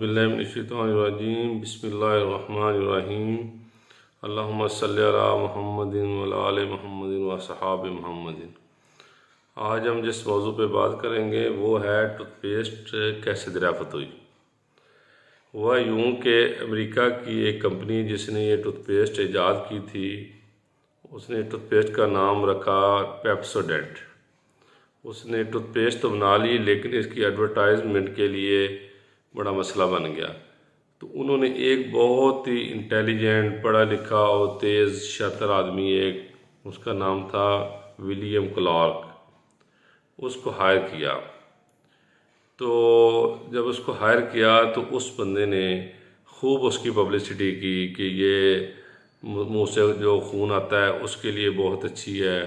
बिस्मिल्लाहिर्रहमानिर्रहीम बिस्मिल्लाहिर्रहमानिर्रहीम अल्लाहुम्मा सल्लि अला मुहम्मदिन व अला आलि मुहम्मदिन व असहाबि मुहम्मदिन। आज हम जिस मौजू पे बात करेंगे वो है टूथपेस्ट कैसे दरियाफ़त हुई। हुआ यूँ कि अमेरिका की एक कंपनी जिसने ये टूथपेस्ट ईजाद की थी, उसने टूथपेस्ट का नाम रखा पेप्सोडेंट। उसने टूथपेस्ट तो बना ली, लेकिन इसकी एडवर्टाइजमेंट के लिए बड़ा मसला बन गया। तो उन्होंने एक बहुत ही इंटेलिजेंट, पढ़ा लिखा और तेज़ शातिर आदमी, एक उसका नाम था विलियम क्लार्क, उसको हायर किया। तो जब उसको हायर किया तो उस बंदे ने खूब उसकी पब्लिसिटी की कि ये मुंह से जो खून आता है उसके लिए बहुत अच्छी है,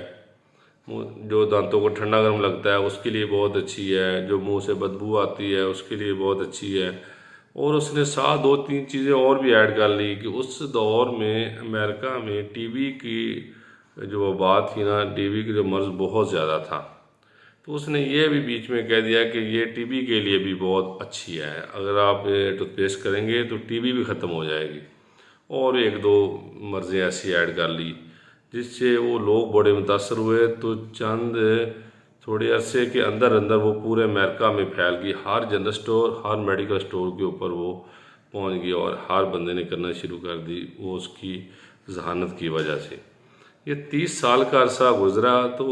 जो दांतों को ठंडा गर्म लगता है उसके लिए बहुत अच्छी है, जो मुंह से बदबू आती है उसके लिए बहुत अच्छी है। और उसने साथ दो तीन चीज़ें और भी ऐड कर ली कि उस दौर में अमेरिका में टीबी की जो वबा थी ना, टीबी की जो मर्ज़ बहुत ज़्यादा था। तो उसने ये भी बीच में कह दिया कि ये टीबी के लिए भी बहुत अच्छी है, अगर आप टूथपेस्ट करेंगे तो टीबी भी ख़त्म हो जाएगी। और एक दो मर्ज़ें ऐसी ऐड कर ली जिससे वो लोग बड़े मुतासर हुए। तो चंद थोड़े अरसे के अंदर अंदर वो पूरे अमेरिका में फैल गई। हर जनरल स्टोर, हर मेडिकल स्टोर के ऊपर वो पहुंच गई और हर बंदे ने करना शुरू कर दी, वो उसकी जहानत की वजह से। ये 30 साल का अरसा गुजरा तो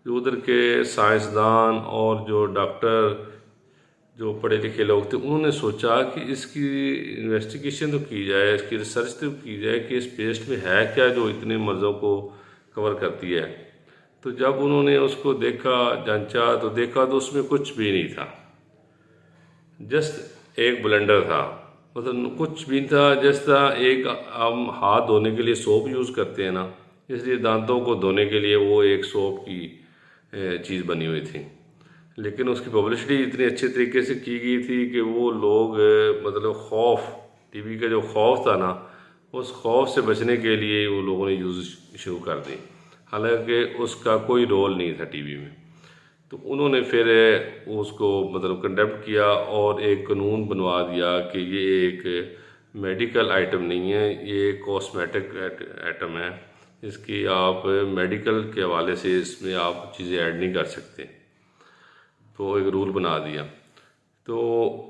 जो उधर के साइंसदान और जो डॉक्टर, जो पढ़े लिखे लोग थे, उन्होंने सोचा कि इसकी इन्वेस्टिगेशन तो की जाए, इसकी रिसर्च तो की जाए कि इस पेस्ट में है क्या जो इतने मर्ज़ों को कवर करती है। तो जब उन्होंने उसको देखा, जांचा, तो देखा तो उसमें कुछ भी नहीं था, जस्ट एक ब्लेंडर था, मतलब कुछ भी नहीं था। जिस तरह एक हम हाथ धोने के लिए सोप यूज़ करते हैं ना, इसलिए दांतों को धोने के लिए वो एक सोप की चीज़ बनी हुई थी। लेकिन उसकी पब्लिसिटी इतनी अच्छे तरीके से की गई थी कि वो लोग मतलब खौफ, टीबी का जो खौफ था ना, उस खौफ से बचने के लिए वो लोगों ने यूज़ शुरू कर दी, हालांकि उसका कोई रोल नहीं था टीबी में। तो उन्होंने फिर उसको मतलब कंडेम किया और एक कानून बनवा दिया कि ये एक मेडिकल आइटम नहीं है, ये कॉस्मेटिक आइटम है, इसकी आप मेडिकल के हवाले से इसमें आप चीज़ें ऐड नहीं कर सकते। तो एक रूल बना दिया। तो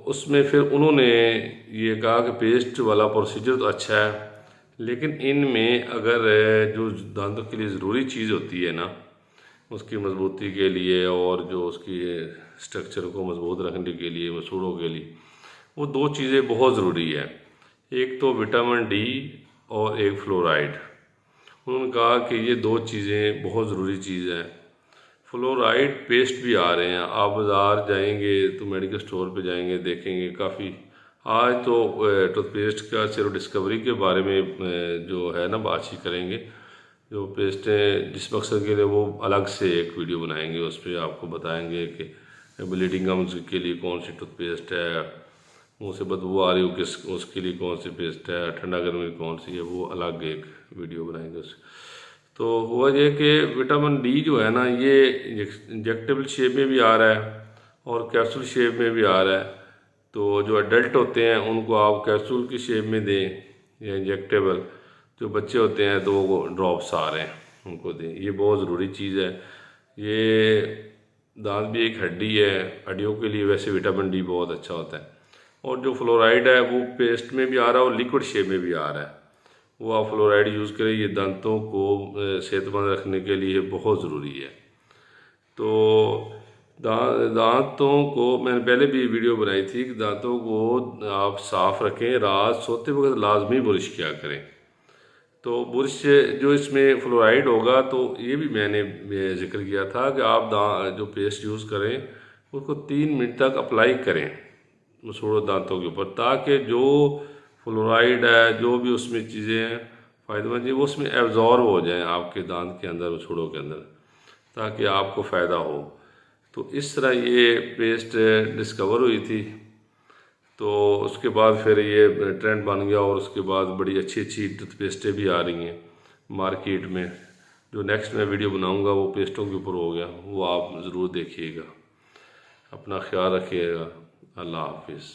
उसमें फिर उन्होंने ये कहा कि पेस्ट वाला प्रोसीजर तो अच्छा है, लेकिन इनमें अगर जो दांतों के लिए ज़रूरी चीज़ होती है ना, उसकी मजबूती के लिए और जो उसकी स्ट्रक्चर को मजबूत रखने के लिए, मसूड़ों के लिए, वो दो चीज़ें बहुत ज़रूरी है। एक तो विटामिन डी और एक फ्लोराइड। उन्होंने कहा कि ये दो चीज़ें बहुत ज़रूरी चीज़ है। फ्लोराइड पेस्ट भी आ रहे हैं, आप बाज़ार जाएंगे तो मेडिकल स्टोर पे जाएंगे, देखेंगे काफ़ी। आज तो टूथपेस्ट का सिर्फ डिस्कवरी के बारे में जो है ना बातचीत करेंगे, जो पेस्ट है जिस मकसद के लिए, वो अलग से एक वीडियो बनाएंगे, उस पर आपको बताएंगे कि ब्लीडिंग गम्स के लिए कौन सी टूथपेस्ट है, मुँह से बदबू आ रही हो किस उसके लिए कौन सी पेस्ट है, ठंडा गर्मी कौन सी है, वो अलग एक वीडियो बनाएंगे उससे। तो हुआ ये कि विटामिन डी जो है ना, ये इंजेक्टेबल शेप में भी आ रहा है और कैप्सूल शेप में भी आ रहा है। तो जो अडल्ट होते हैं उनको आप कैप्सूल की शेप में दें या इंजेक्टेबल, जो बच्चे होते हैं तो वो ड्रॉप्स आ रहे हैं उनको दें। ये बहुत ज़रूरी चीज़ है। ये दांत भी एक हड्डी है, हड्डियों के लिए वैसे विटामिन डी बहुत अच्छा होता है। और जो फ्लोराइड है वो पेस्ट में भी आ रहा है और लिक्विड शेप में भी आ रहा है, वो आप फ्लोराइड यूज़ करें। ये दांतों को सेहतमंद रखने के लिए बहुत ज़रूरी है। तो दांतों को मैंने पहले भी वीडियो बनाई थी कि दांतों को आप साफ़ रखें, रात सोते वक्त लाजमी बुरश किया करें। तो बुरश जो इसमें फ्लोराइड होगा, तो ये भी मैंने जिक्र किया था कि आप जो पेस्ट यूज़ करें उसको 3 मिनट तक अप्लाई करें मसूड़ों दांतों के ऊपर, ताकि जो फ्लोराइड है, जो भी उसमें चीज़ें हैं फ़ायदेमंद, वो उसमें एब्जॉर्ब हो जाएं आपके दांत के अंदर, मसूड़ों के अंदर, ताकि आपको फ़ायदा हो। तो इस तरह ये पेस्ट डिस्कवर हुई थी। तो उसके बाद फिर ये ट्रेंड बन गया और उसके बाद बड़ी अच्छी अच्छी टूथपेस्टें भी आ रही हैं मार्केट में। जो नेक्स्ट मैं वीडियो बनाऊंगा वो पेस्टों के ऊपर हो गया, वो आप ज़रूर देखिएगा। अपना ख्याल रखिएगा। अल्लाह हाफिज़।